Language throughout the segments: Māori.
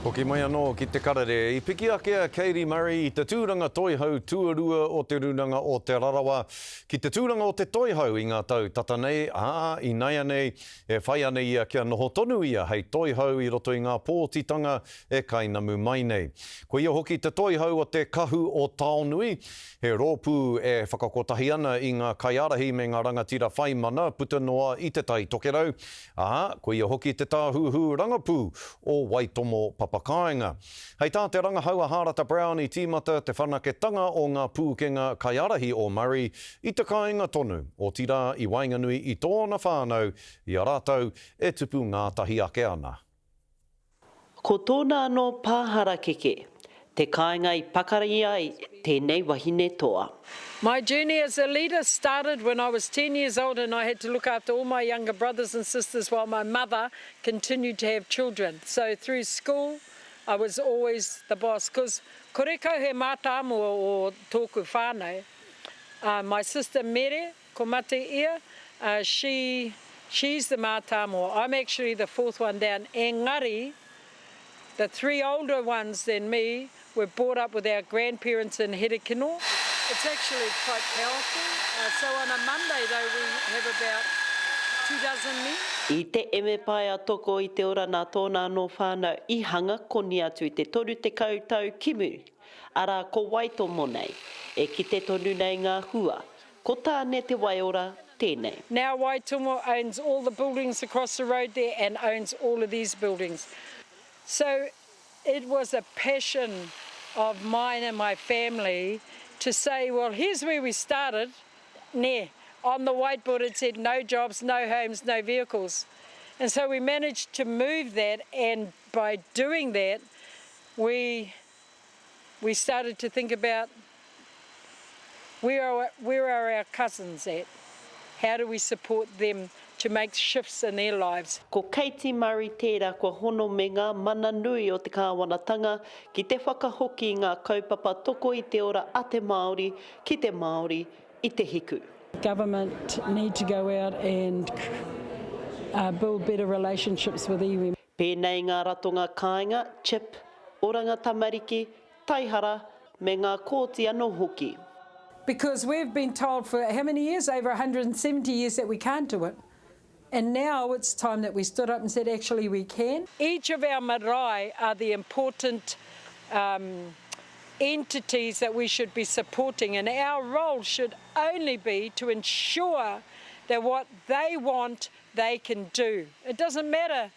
Ko ki mai anō ki te Karere, I piki akea Katie Murray I te tūranga toihau tuarua o Te Rūnanga o Te Rarawa. Ki te tūranga o te toihau I ngā tau tata nei, I nei anei, e whai anei ia kia noho tonu ia hei toihau I roto I ngā pōtitanga e kainamu mai nei. Ko ia hoki te toihau o Te Kahu o Taonui, he rōpū e whakakotahi ana I ngā kaiarahi me ngā rangatira whai mana puta noa I Te Tai Tokerau. Ko ia hoki te tāhuhu rangapū o Waitomo Papakāinga. Hei tā te rangahaua Harata Brown I tīmata te whanaketanga o ngā pūkenga kaiarahi o Murray I te kāinga tonu o tira I Wainganui I tōna whānau I a rātou e tupu ngātahi ake ana. Ko tōna anō pāhara keke, te kāinga I pakari ai tēnei wahine toa. My journey as a leader started when I was 10 years old and I had to look after all my younger brothers and sisters while my mother continued to have children. So through school, I was always the boss. Because koreko he mātāmo o tōku whānau. My sister Mere, ko mate ia, she's the mātāmo. I'm actually the fourth one down. Engari, the three older ones than me were brought up with our grandparents in Herekino. It's actually quite powerful. So on a Monday though we have about 24 men. I te eme pai a toko I te ora nā tōna anō whānau I hanga koni atu I te toru te kautau kimu. Ara ko Waitomo nei, e ki te tonu nei ngā hua. Ko tāne te waiora tēnei. Now Waitomo owns all the buildings across the road there and owns all of these buildings. So it was a passion of mine and my family to say, well, here's where we started. On the whiteboard it said no jobs, no homes, no vehicles. And so we managed to move that, and by doing that, we started to think about where are our cousins at? How do we support them to make shifts in their lives? Ko Katie Murray tērā kua hono me ngā mana nui o te kāwanatanga ki te whakahoki ngā kaupapa toko I te ora a te Māori ki te Māori I te hiku. Government need to go out and build better relationships with iwi. Pēnei ngā ratonga kāinga, chip, oranga tamariki, taihara me ngā kōti anō hoki. Because we've been told for how many years? Over 170 years that we can't do it. And now it's time that we stood up and said, actually, we can. Each of our marae are the important entities that we should be supporting, and our role should only be to ensure that what they want, they can do. It doesn't matter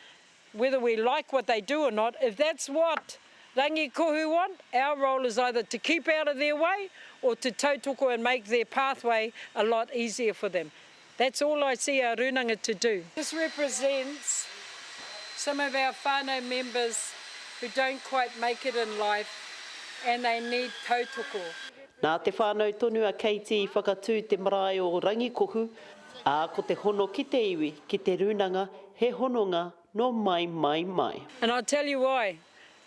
whether we like what they do or not. If that's what rangi kohu want, our role is either to keep out of their way or to tautoko and make their pathway a lot easier for them. That's all I see our Rūnanga to do. This represents some of our whānau members who don't quite make it in life and they need tautoko. Nā te whānau tonu a Katie I whakatū te marae o rangi kohu, ko te hono ki te iwi, ki te Rūnanga, he hononga no mai. And I'll tell you why,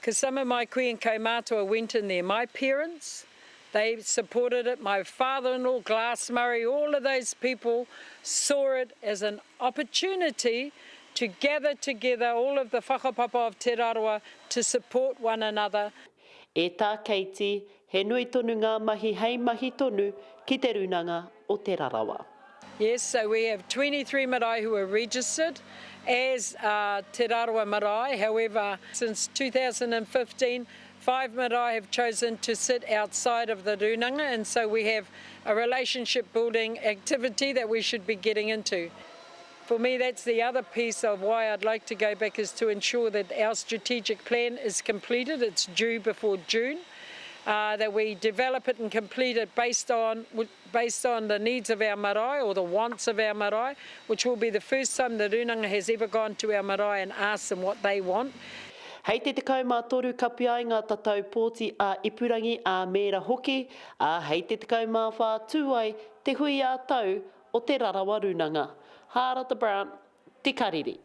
because some of my koe and kaumātua went in there. My parents, they supported it. My father-in-law, Glass Murray, all of those people saw it as an opportunity to gather together all of the whakapapa of Te Rarawa to support one another. E tā Katie, he nui tonu ngā mahi hei mahi tonu ki te Rūnanga o Te Rarawa. Yes, so we have 23 marae who are registered as Te Rarawa marae. However, since 2015, 5 marae have chosen to sit outside of the Rūnanga, and so we have a relationship building activity that we should be getting into. For me, that's the other piece of why I'd like to go back, is to ensure that our strategic plan is completed. It's due before June, that we develop it and complete it based on the needs of our marae or the wants of our marae, which will be the first time the Rūnanga has ever gone to our marae and asked them what they want. Hei te tekau toru kapiai ngā tatau pōti a ipurangi a mera hoki, hei te tekau whā tūai te hui a tau o Te Rarawa Rūnanga. Harata Brown, Te Karere.